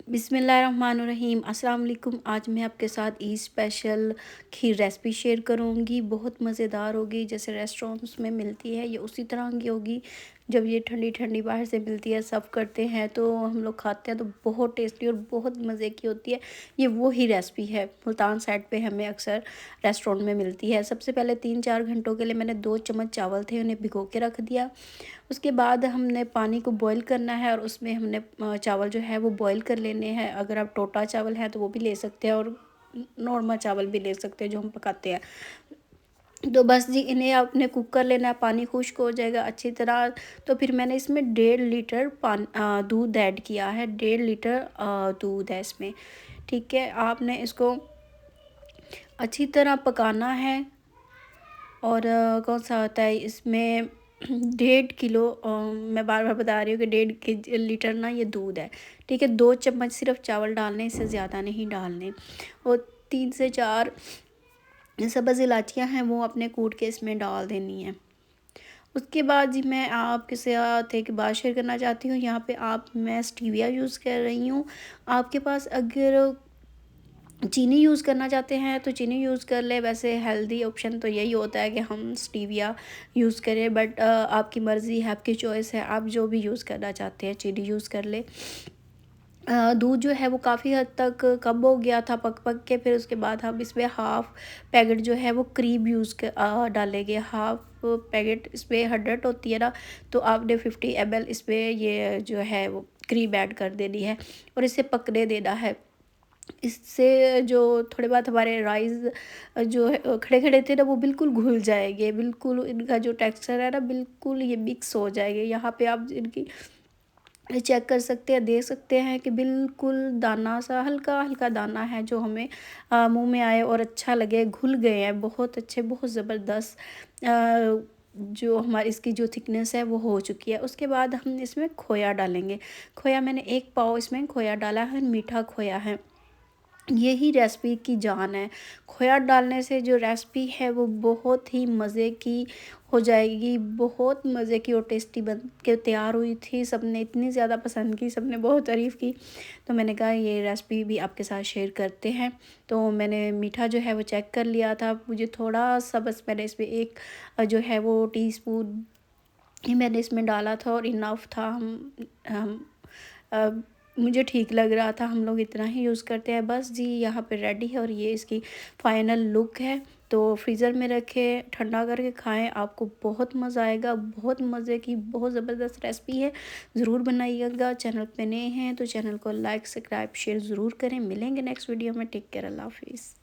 बिस्मिल्लाहिर्रहमानिर्रहीम अस्सलाम वालेकुम। आज मैं आपके साथ ईद स्पेशल खीर रेसिपी शेयर करूंगी। बहुत मज़ेदार होगी, जैसे रेस्टोरेंट्स में मिलती है ये उसी तरह की होगी। जब ये ठंडी ठंडी बाहर से मिलती है, सर्व करते हैं तो हम लोग खाते हैं तो बहुत टेस्टी और बहुत मज़े की होती है। ये वो ही रेसिपी है, मुल्तान साइड पे हमें अक्सर रेस्टोरेंट में मिलती है। सबसे पहले 3-4 घंटों के लिए मैंने 2 चम्मच चावल थे, उन्हें भिगो के रख दिया। उसके बाद हमने पानी को बॉईल करना है और उसमें हमने चावल जो है वो बॉईल कर लेने हैं। अगर आप टोटा चावल है तो वो भी ले सकते हैं और नॉर्मल चावल भी ले सकते हैं जो हम पकाते हैं। तो बस जी इन्हें आपने कुक कर लेना है, पानी खुश्क हो जाएगा अच्छी तरह। तो फिर मैंने इसमें 1.5 लीटर दूध ऐड किया है। 1.5 लीटर दूध है इसमें। ठीक है, आपने इसको अच्छी तरह पकाना है। और कौन सा होता है इसमें 1.5 किलो, मैं बार बार बता रही हूँ कि 1.5 लीटर ना ये दूध है। ठीक है, 2 चम्मच सिर्फ चावल डालने, इससे ज़्यादा नहीं डालने। और 3 से 4 सब्ज़ इलायचियाँ हैं वो अपने कूट के इसमें डाल देनी है। उसके बाद जी मैं आपके साथ एक बात शेयर करना चाहती हूँ। यहाँ पे मैं स्टीविया यूज़ कर रही हूँ। आपके पास अगर चीनी यूज़ करना चाहते हैं तो चीनी यूज़ कर ले। वैसे हेल्दी ऑप्शन तो यही होता है कि हम स्टीविया यूज़ करें, बट आपकी मर्ज़ी है, आपकी चॉइस है, आप जो भी यूज़ करना चाहते हैं चीनी यूज़ कर ले। दूध जो है वो काफ़ी हद तक कम हो गया था पक पक के। फिर उसके बाद हम इसमें हाफ़ पैकेट जो है वो क्रीम डालेंगे। हाफ़ पैकेट इसमें 100 होती है ना, तो आपने 50 ml इसमें ये जो है वो क्रीम ऐड कर देनी है और इसे पकने देना है। इससे जो थोड़े बहुत हमारे राइस जो है खड़े खड़े थे ना वो बिल्कुल घुल जाएंगे। बिल्कुल इनका जो टेक्सचर है ना बिल्कुल ये मिक्स हो जाएंगे। यहाँ पे आप इनकी चेक कर सकते हैं, देख सकते हैं कि बिल्कुल दाना सा हल्का हल्का दाना है जो हमें मुंह में आए और अच्छा लगे। घुल गए हैं बहुत अच्छे, बहुत ज़बरदस्त। जो हमारी इसकी जो थिकनेस है वो हो चुकी है। उसके बाद हम इसमें खोया डालेंगे। खोया मैंने 1 पाव इसमें खोया डाला है, मीठा खोया है। यही रेसिपी की जान है। खोया डालने से जो रेसिपी है वो बहुत ही मज़े की हो जाएगी। बहुत मज़े की और टेस्टी बन के तैयार हुई थी। सबने इतनी ज़्यादा पसंद की, सबने बहुत तारीफ़ की। तो मैंने कहा ये रेसिपी भी आपके साथ शेयर करते हैं। तो मैंने मीठा जो है वो चेक कर लिया था। मुझे थोड़ा सा बस मैंने इसमें एक जो है वो टीस्पून ही मैंने इसमें डाला था और इनफ था। हम अ, मुझे ठीक लग रहा था, हम लोग इतना ही यूज़ करते हैं। बस जी यहाँ पे रेडी है और ये इसकी फ़ाइनल लुक है। तो फ्रीज़र में रखें, ठंडा करके खाएं, आपको बहुत मज़ा आएगा। बहुत मज़े की बहुत ज़बरदस्त रेसिपी है, ज़रूर बनाइएगा। चैनल पे नए हैं तो चैनल को लाइक सब्सक्राइब शेयर ज़रूर करें। मिलेंगे नेक्स्ट वीडियो में। टेक केयर, अल्लाह हाफिज़।